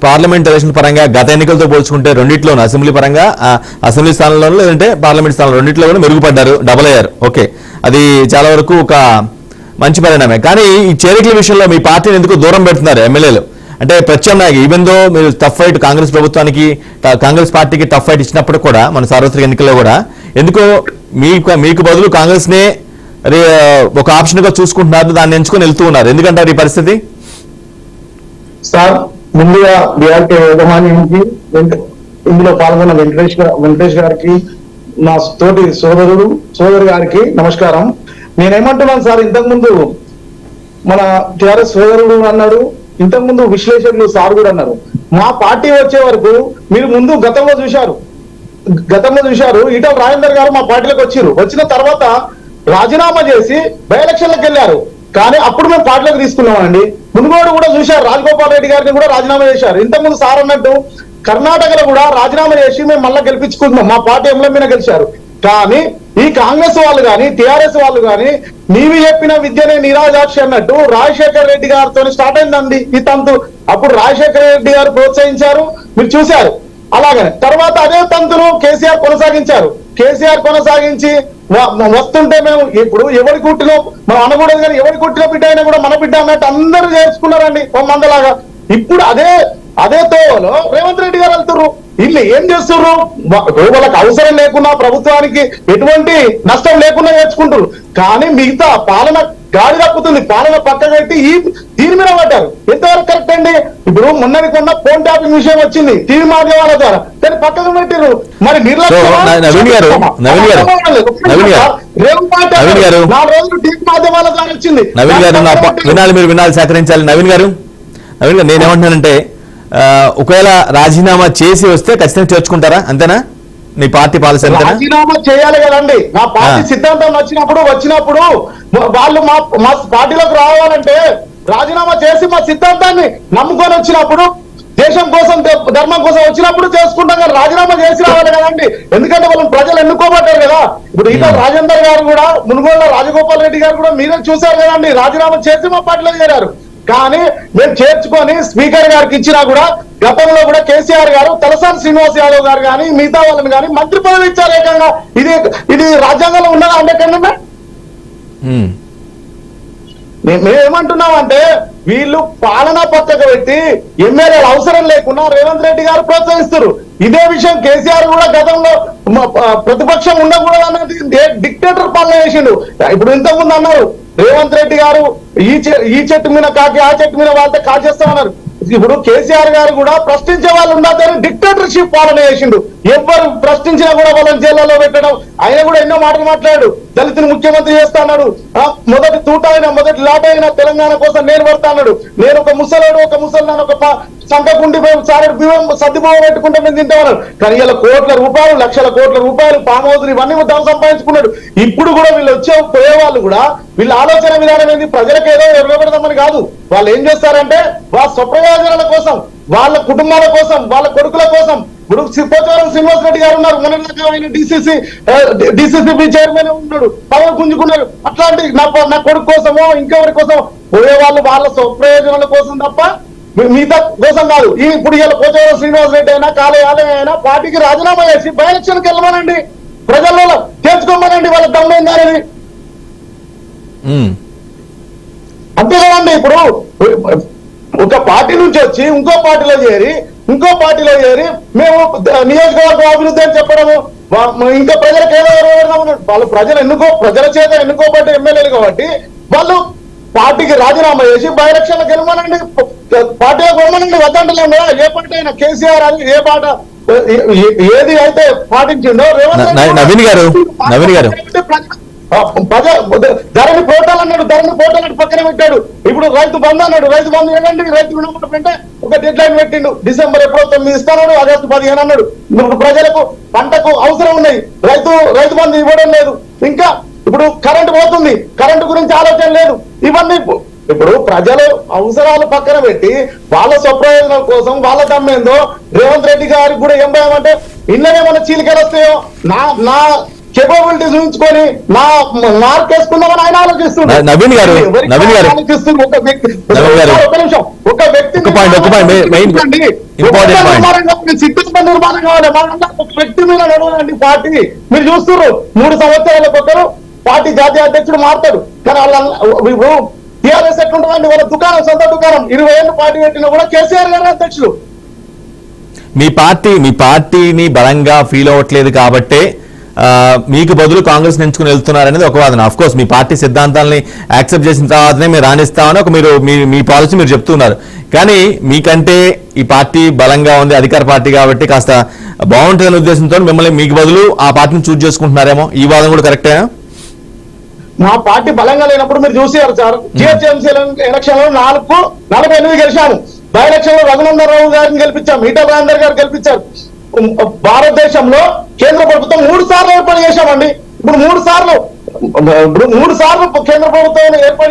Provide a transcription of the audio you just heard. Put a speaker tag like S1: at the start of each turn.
S1: Parliament election పరంగా గత ఎన్నికలతో పోల్చుకుంటే రెండిట్లోనూ అసెంబ్లీ పరంగా అసెంబ్లీ స్థానంలోనూ లేదంటే పార్లమెంట్ స్థానంలో రెండిట్లో కూడా మెరుగుపడ్డారు, డబుల్ అయ్యారు. ఓకే, అది చాలా వరకు ఒక మంచి పరిణామే. కానీ ఈ చేరికల విషయంలో మీ పార్టీని ఎందుకు దూరం పెడుతున్నారు ఎమ్మెల్యేలు? అంటే ప్రత్యామ్నాయ ఈవెన్ దో మీరు టఫ్ ఫైట్ కాంగ్రెస్ ప్రభుత్వానికి, కాంగ్రెస్ పార్టీకి టఫ్ ఫైట్ ఇచ్చినప్పుడు కూడా మన సార్వత్రిక ఎన్నికల్లో కూడా ఎందుకో మీకు బదులు కాంగ్రెస్ నే ఒక ఆప్షన్ గా చూసుకుంటున్నారు, దాన్ని ఎంచుకొని వెళ్తూ ఉన్నారు. ఎందుకంటారు ఈ పరిస్థితి?
S2: సార్, ముందుగా బీఆర్కే యజమానికి ఇందులో పాల్గొన్న వెంకటేష్ గారికి, నా తోటి సోదరు గారికి నమస్కారం. నేనేమంటున్నాను సార్, ఇంతకుముందు మన టిఆర్ఎస్ సోదరుడు అన్నాడు, ఇంతకుముందు విశ్లేషకులు సార్ కూడా అన్నారు. మా పార్టీ వచ్చే వరకు మీరు ముందు గతంలో చూశారు, ఈటల రాజేందర్ గారు మా పార్టీలోకి వచ్చిన తర్వాత రాజీనామా చేసి బై ఎలక్షన్లకు వెళ్ళారు. కానీ అప్పుడు మేము పార్టీలోకి తీసుకున్నామండి. మునుగోడు కూడా చూశారు, రాజగోపాల్ రెడ్డి గారిని కూడా రాజీనామా చేశారు. ఇంతకుముందు సార్ అన్నట్టు కర్ణాటకలో కూడా రాజీనామా చేసి మేము మళ్ళీ గెలిపించుకుంటున్నాం, మా పార్టీ ఎంఎల్ఏ గెలిచారు. కానీ ఈ కాంగ్రెస్ వాళ్ళు కానీ టిఆర్ఎస్ వాళ్ళు కానీ నీవి చెప్పిన విద్యనే నిరాజాక్షి అన్నట్టు రాజశేఖర్ రెడ్డి గారితో స్టార్ట్ అయిందండి ఈ తంతు. అప్పుడు రాజశేఖర రెడ్డి గారు ప్రోత్సహించారు, మీరు చూశారు. అలాగనే తర్వాత అదే తంతును కేసీఆర్ కొనసాగించి వస్తుంటే మేము ఇప్పుడు ఎవరి కుట్టిలో మనం అనకూడదు, కానీ ఎవరి కుట్టిలో బిడ్డ అయినా కూడా మన బిడ్డ అన్నట్టు అందరూ చేర్చుకున్నారండి మందలాగా. ఇప్పుడు అదే తోవలో రేవంత్ రెడ్డి గారు వెళ్తుర్రు. వీళ్ళు ఏం చేస్తుర్రు? వాళ్ళకి అవసరం లేకున్నా, ప్రభుత్వానికి ఎటువంటి నష్టం లేకుండా నేర్చుకుంటారు. కానీ మిగతా పాలన గాడి తప్పుతుంది, పాలన పక్క పెట్టి దీని మీద పడ్డారు. ఎంతవరకు కరెక్ట్ అండి? ఇప్పుడు మొన్నటి కొన్న ఫోన్ ట్యాపింగ్ విషయం వచ్చింది టీవీ మాధ్యమాల ద్వారా, దాన్ని పక్కకు పెట్టారు. మరి నిర్లక్ష్యం 4 రోజులు టీవీ మాధ్యమాల ద్వారా వచ్చింది.
S1: నవీన్ గారు మీరు వినాలి, సహకరించాలి. నవీన్ గారు నేనేమంటున్నానంటే, ఒకవేళ రాజీనామా చేసి వస్తే ఖచ్చితంగా చేర్చుకుంటారా? అంతేనా? మీ పార్టీ పాలసీ
S2: రాజీనామా చేయాలి కదండి. మా పార్టీ సిద్ధాంతం వచ్చినప్పుడు వాళ్ళు మా పార్టీలోకి రావాలంటే రాజీనామా చేసి మా సిద్ధాంతాన్ని నమ్ముకొని వచ్చినప్పుడు, దేశం కోసం ధర్మం కోసం వచ్చినప్పుడు చేసుకుంటాం. కానీ రాజీనామా చేసి రావాలి కదండి. ఎందుకంటే వాళ్ళని ప్రజలు ఎన్నుకోబట్టారు కదా. ఇప్పుడు ఈటల రాజేందర్ గారు కూడా, మునుగోడులో రాజగోపాల్ రెడ్డి గారు కూడా మీరే చూశారు కదండి, రాజీనామా చేసి మా పార్టీలో చేరారు. కానీ మేము చేర్చుకొని స్పీకర్ గారికి ఇచ్చినా కూడా గతంలో కూడా కేసీఆర్ గారు, తలసాని శ్రీనివాస్ యాదవ్ గారు కానీ మిగతా వాళ్ళని కానీ మంత్రి పదవి ఇచ్చారు ఏకంగా. ఇది రాజ్యాంగంలో ఉన్నదా అంటే కన్నా? మేమేమంటున్నామంటే, వీళ్ళు పాలన పక్కకు పెట్టి ఎమ్మెల్యేలు అవసరం లేకుండా రేవంత్ రెడ్డి గారు ప్రోత్సహిస్తారు. ఇదే విషయం కేసీఆర్ కూడా గతంలో ప్రతిపక్షం ఉండకూడదు అన్నది డిక్టేటర్ పాలన చేసిండు. ఇప్పుడు ఇంతకుముందు అన్నారు రేవంత్ రెడ్డి గారు ఈ చెట్టు మీద కాకి, ఆ చెట్టు మీద వాళ్ళతో కాచేస్తామన్నారు. ఇప్పుడు కేసీఆర్ గారు కూడా ప్రశ్నించే వాళ్ళు ఉండదని డిక్టేటర్షిప్ పాలన చేసిండు. ఎవరు ప్రశ్నించినా కూడా వాళ్ళని జైల్లో పెట్టడం. ఆయన కూడా ఎన్నో మాటలు మాట్లాడాడు, దళితుని ముఖ్యమంత్రి చేస్తా అన్నాడు. మొదటి తూట అయినా మొదటి లాట అయినా తెలంగాణ కోసం నేను పడతా అన్నాడు. నేను ఒక ముసలాడు, ఒక ముసలినాను, ఒక సంకకుండి సారెడు బియ్యం సర్దిపోవ పెట్టుకుంటే మేము తింటామన్నాడు. కానీ ఇలా కోట్ల రూపాయలు, లక్షల కోట్ల రూపాయలు ఫామ్ హౌస్ ఇవన్నీ దాన్ని సంపాదించుకున్నాడు. ఇప్పుడు కూడా వీళ్ళు పోయే వాళ్ళు కూడా వీళ్ళ ఆలోచన విధానం ఏంది? ప్రజలకు ఏదో ఎరగబెడదామని కాదు. వాళ్ళు ఏం చేస్తారంటే వాళ్ళ స్వప్రయోజనాల కోసం, వాళ్ళ కుటుంబాల కోసం, వాళ్ళ కొడుకుల కోసం. ఇప్పుడు పోచారం శ్రీనివాస్ రెడ్డి గారు ఉన్నారు, మొన్న డిసిసిబి చైర్మన్ ఉన్నాడు, పదవి గుంజుకున్నారు. అట్లాంటి నా కొడుకు కోసమో ఇంకెవరి కోసం పోయే వాళ్ళు వాళ్ళ స్వప్రయోజనాల కోసం తప్ప మిగతా కోసం కాదు. ఇప్పుడు ఇలా పోచారం శ్రీనివాస్ రెడ్డి అయినా, కాలేయాలయ అయినా పార్టీకి రాజీనామా చేసి బై ఎలక్షన్కి వెళ్ళమనండి, ప్రజల్లో చేర్చుకోమనండి వాళ్ళ దమ్మైందని. అంతే కదండి. ఇప్పుడు ఒక పార్టీ నుంచి వచ్చి ఇంకో పార్టీలో చేరి మేము నియోజకవర్గ అభివృద్ధి అని చెప్పడము, ఇంకా ప్రజలకు ఏదో వాళ్ళు ప్రజల చేత ఎన్నుకోబడ్డ ఎమ్మెల్యేలు కాబట్టి వాళ్ళు పార్టీకి రాజీనామా చేసి బై ఎలక్షన్లకు వెళ్ళమనండి, పార్టీలో వెళ్ళమనండి. వద్దంటలేము కదా. ఏ పార్టీ అయినా కేసీఆర్ అని ఏ పాట ఏది అయితే పాటించిండో
S1: నవీన్ గారు
S2: ధరణి పోర్టల్ అన్నాడు, పక్కన పెట్టాడు. ఇప్పుడు రైతు బంధు అన్నాడు, రైతు బంధు ఏంటంటే రైతు రుణమాఫీ అంటే ఒక డెడ్ లైన్ పెట్టిండు. డిసెంబర్ ఎప్పుడో 9 ఇస్తాడు, ఆగస్టు 15 అన్నాడు. ప్రజలకు పంటకు అవసరం ఉన్నాయి, రైతు బంధు ఇవ్వడం లేదు. ఇంకా ఇప్పుడు కరెంటు పోతుంది, కరెంటు గురించి ఆలోచన లేదు. ఇవన్నీ ఇప్పుడు ప్రజలు అవసరాలు పక్కన పెట్టి వాళ్ళ స్వప్రయోజనాల కోసం వాళ్ళ దమ్మేందో రేవంత్ రెడ్డి గారికి కూడా ఏం భయం అంటే ఇళ్ళనే మన చీలికలు వస్తాయో, కేపబిలిటీ చూపించుకొని నా మార్క్ వేసుకుందామని ఆయన ఆలోచిస్తున్నారు.
S1: నవీన్ గారు, నవీన్ గారు.
S2: ఆలోచిస్తున్నారు. ఒక వ్యక్తి
S1: నవీన్ గారు.
S2: ఒక నిమిషం, ఒక వ్యక్తి
S1: ఒక point, main important point.
S2: సిద్ధాంత నిర్మాణం కావాలి. ఒక వ్యక్తి మీద నడవాలండి పార్టీ. మీరు చూస్తున్నారు 3 సంవత్సరాలకు ఒకరు పార్టీ జాతీయ అధ్యక్షుడు మారుతాడు. కానీ వాళ్ళ టీఆర్ఎస్ ఎట్లుంటుందండి, వాళ్ళ దుకాణం సొంత దుకాణం 20 ఏళ్ళు పార్టీ పెట్టినా కూడా కేసీఆర్ గారు అధ్యక్షుడు.
S1: మీ పార్టీని బలంగా ఫీల్ అవ్వట్లేదు కాబట్టే మీకు బదులు కాంగ్రెస్ ఎంచుకుని వెళ్తున్నారనేది ఒక వాదన. ఆఫ్ కోర్స్ మీ పార్టీ సిద్ధాంతాలని యాక్సెప్ట్ చేసిన తర్వాతనే మీరు రాణిస్తామని ఒక మీ పాలసీ మీరు చెప్తున్నారు. కానీ మీకంటే ఈ పార్టీ బలంగా ఉంది, అధికార పార్టీ కాబట్టి కాస్త బాగుంటుందనే ఉద్దేశంతో మిమ్మల్ని మీకు బదులు ఆ పార్టీని చూస్ చేసుకుంటున్నారేమో. ఈ వాదన కూడా కరెక్టేనా?
S2: మా పార్టీ బలంగా లేనప్పుడు మీరు చూసారు సార్, జిహెచ్ఎంసీ ఎలక్షన్ లో 48 గెలిచాము. బై ఎలక్షన్ లో రఘునందన్ రావు గారిని గెలిపించాము, ఈటల రాజేందర్ గారు గెలిపించారు. భారతదేశంలో కేంద్ర ప్రభుత్వం 3 సార్లు ఏర్పాటు చేశామండి. ఇప్పుడు 3 సార్లు కేంద్ర ప్రభుత్వం ఏర్పాటు